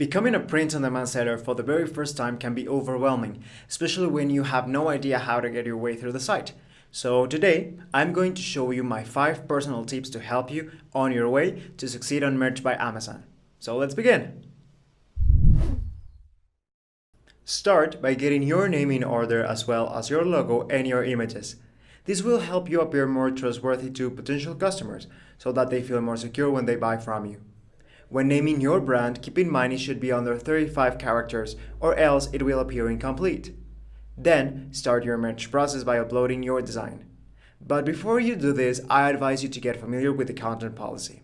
Becoming a print-on-demand seller for the very first time can be overwhelming, especially when you have no idea how to get your way through the site. So today, I'm going to show you my 5 personal tips to help you on your way to succeed on Merch by Amazon. So let's begin! Start by getting your name in order as well as your logo and your images. This will help you appear more trustworthy to potential customers so that they feel more secure when they buy from you. When naming your brand, keep in mind it should be under 35 characters or else it will appear incomplete. Then, start your merch process by uploading your design. But before you do this, I advise you to get familiar with the content policy.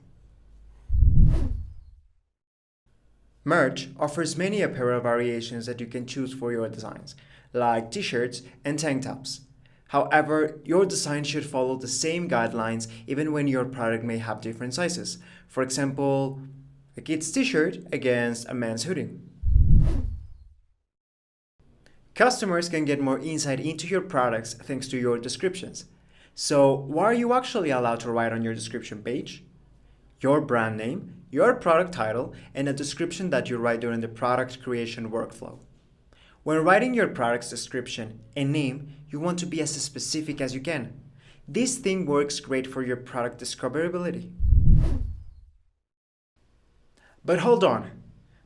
Merch offers many apparel variations that you can choose for your designs, like t-shirts and tank tops. However, your design should follow the same guidelines even when your product may have different sizes. For example, a kid's t-shirt against a man's hoodie. Customers can get more insight into your products thanks to your descriptions. So, what are you actually allowed to write on your description page? Your brand name, your product title, and a description that you write during the product creation workflow. When writing your product's description and name, you want to be as specific as you can. This thing works great for your product discoverability. But hold on.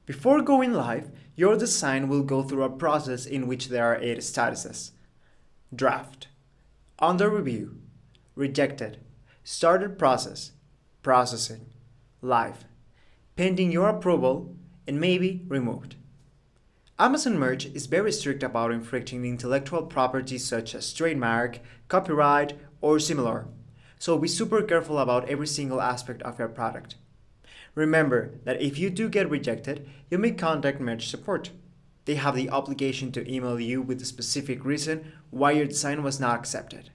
Before going live, your design will go through a process in which there are 8 statuses: draft, under review, rejected, started process, processing, live, pending your approval, and maybe removed. Amazon Merch is very strict about infringing intellectual property such as trademark, copyright, or similar, so be super careful about every single aspect of your product. Remember that if you do get rejected, you may contact Merch support. They have the obligation to email you with the specific reason why your design was not accepted.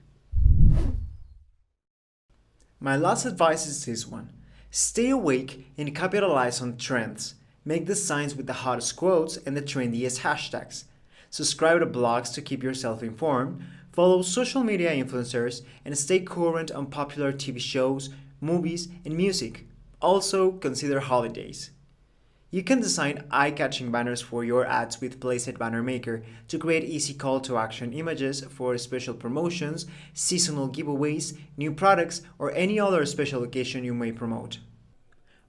My last advice is this one. Stay awake and capitalize on trends. Make designs with the hottest quotes and the trendiest hashtags. Subscribe to blogs to keep yourself informed, follow social media influencers, and stay current on popular TV shows, movies, and music. Also, consider holidays. You can design eye-catching banners for your ads with Placeit Banner Maker to create easy call-to-action images for special promotions, seasonal giveaways, new products, or any other special occasion you may promote.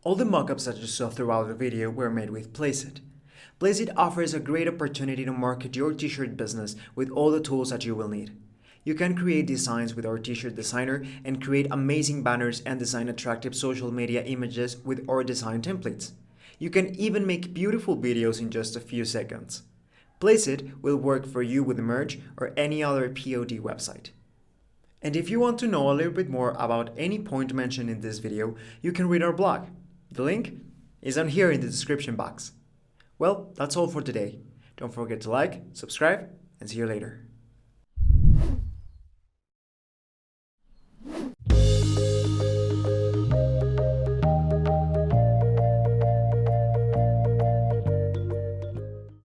All the mockups that you saw throughout the video were made with Placeit. Placeit offers a great opportunity to market your t-shirt business with all the tools that you will need. You can create designs with our t-shirt designer and create amazing banners and design attractive social media images with our design templates. You can even make beautiful videos in just a few seconds. Placeit will work for you with Merch or any other POD website. And if you want to know a little bit more about any point mentioned in this video, you can read our blog. The link is down here in the description box. Well, that's all for today. Don't forget to like, subscribe, and see you later.